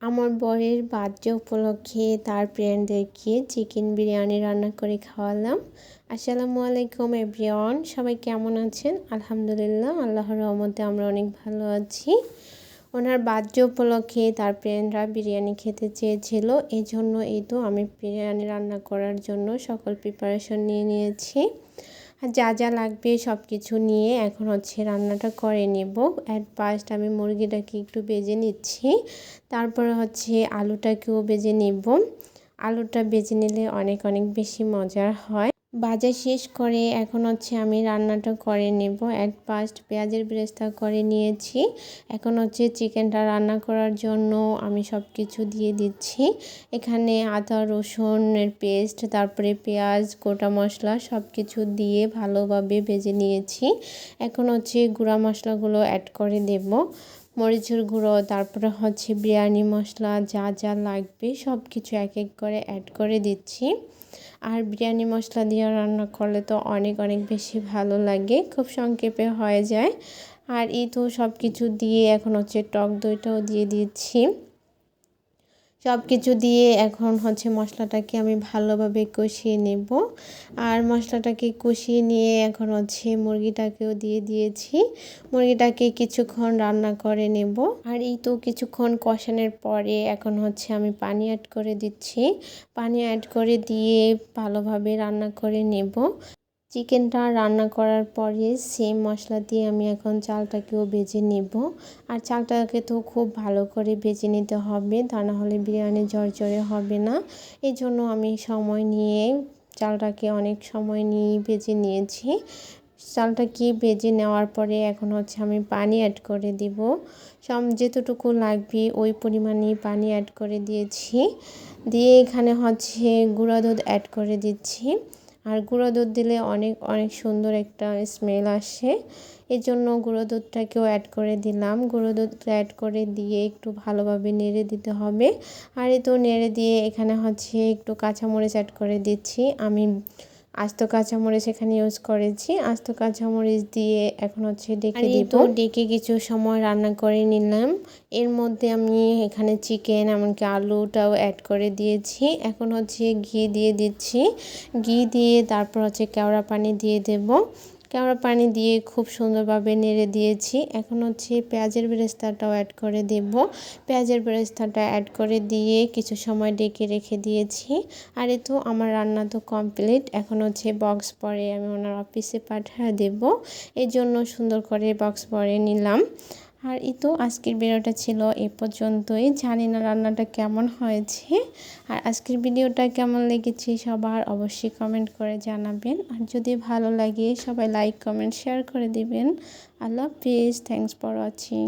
আমার বরের বার্থডে উপলক্ষে তার ফ্রেন্ডদেরকে চিকেন বিরিয়ানি রান্না করে খাওয়ালাম। আসসালামু আলাইকুম এভরিওয়ান, সবাই কেমন আছেন? আলহামদুলিল্লাহ, আল্লাহর রহমতে আমরা অনেক ভালো আছি। ওনার বার্থডে উপলক্ষে তার ফ্রেন্ডরা বিরিয়ানি খেতে চেয়েছিল, এই জন্য আমি বিরিয়ানি রান্না করার জন্য সকল প্রিপারেশন নিয়ে নিয়েছি। আর যা যা লাগবে সব কিছু নিয়ে এখন রান্নাটা করে নেব। অ্যাট ফার্স্ট আমি মুরগিটাকে একটু ভেজে নিচ্ছি, তারপরে আলুটাকেও ভেজে নেব। আলুটা ভেজে নিলে অনেক বেশি মজার হয়। ভাজা শেষ করে এখন আমি রান্নাটা করে নেব। অ্যাট ফার্স্ট পেঁয়াজের বেরেস্তা করে নিয়েছি। এখন চিকেনটা রান্না করার জন্য আমি সব কিছু দিয়ে দিচ্ছি। এখানে আদা রসুনের পেস্ট, তারপরে পেঁয়াজ, গোটা মশলা সব কিছু দিয়ে ভালোভাবে ভেজে নিয়েছি। এখন গুঁড়া মশলাগুলো অ্যাড করে দেব। মরিচের গুঁড়ো, তারপরে বিরিয়ানি মশলা, যা যা লাগবে সব কিছু এক এক করে অ্যাড করে দিচ্ছি। আর বিরিয়ানি মশলা দিয়ে রান্না করলে তো অনেক বেশি ভালো লাগে, খুব সংক্ষেপে হয়ে যায়। আর সব কিছু দিয়ে এখন টক দইটাও দিয়ে দিচ্ছি। সব কিছু দিয়ে এখন মশলাটাকে আমি ভালোভাবে কষিয়ে নেব। আর মশলাটাকে কষিয়ে নিয়ে এখন মুরগিটাকেও দিয়ে দিয়েছি। মুরগিটাকে কিছুক্ষণ রান্না করে নেব। আর কিছুক্ষণ কষানোর পরে এখন আমি পানি অ্যাড করে দিচ্ছি। পানি অ্যাড করে দিয়ে ভালোভাবে রান্না করে নেব। চিকেনটা রান্না করার পরে সেম মশলা দিয়ে আমি এখন চালটাকেও ভেজে নেব। আর চালটাকে তো খুব ভালো করে ভেজে নিতে হবে, তা না হলে বিরিয়ানি ঝরঝরে হবে না। এই জন্য আমি সময় নিয়ে চালটাকে অনেক সময় নিয়ে ভেজে নিয়েছি। চালটাকে ভেজে নেওয়ার পরে এখন আমি পানি অ্যাড করে দিব। যেতটুকু লাগবে ওই পরিমাণেই পানি অ্যাড করে দিয়েছি। দিয়ে এখানে গুঁড়া দুধ অ্যাড করে দিচ্ছি। আর গুঁড়ো দুধ দিলে অনেক সুন্দর একটা স্মেল আসে, এই জন্য গুঁড়ো দুধটাকেও অ্যাড করে দিলাম। গুঁড়ো দুধটা অ্যাড করে দিয়ে একটু ভালোভাবে নেড়ে দিতে হবে। আর নেড়ে দিয়ে এখানে একটু কাঁচামরিচ অ্যাড করে দিচ্ছি। আমি আস্ত কাঁচামরিচ এখানে ইউজ করেছি। আস্ত কাঁচামরিচ দিয়ে এখন ডেকে দিব। ডেকে কিছু সময় রান্না করে নিলাম। এর মধ্যে আমি এখানে চিকেন এমনকি আলুটাও অ্যাড করে দিয়েছি। এখন ঘি দিয়ে দিচ্ছি। ঘি দিয়ে তারপর কেওড়া পানি দিয়ে দেব। কেওড়া পানি দিয়ে খুব সুন্দরভাবে নেড়ে দিয়েছি। এখন পেঁয়াজের বেরেস্তাটাও অ্যাড করে দেব। পেঁয়াজের বেরেস্তাটা অ্যাড করে দিয়ে কিছু সময় ডেকে রেখে দিয়েছি। আর আমার রান্না তো কমপ্লিট। এখন বক্স পরে আমি ওনার অফিসে পাঠিয়ে দেব, এই জন্য সুন্দর করে বক্স পরে নিলাম। আর আজকের ভিডিওটা ছিল এ পর্যন্তই। জানি না রান্নাটা কেমন হয়েছে। আর আজকের ভিডিওটা কেমন লেগেছে সবার অবশ্যই কমেন্ট করে জানাবেন। আর যদি ভালো লাগে সবাই লাইক কমেন্ট শেয়ার করে দিবেন। আল্লাহ হাফিজ, থ্যাংকস ফর ওয়াচিং।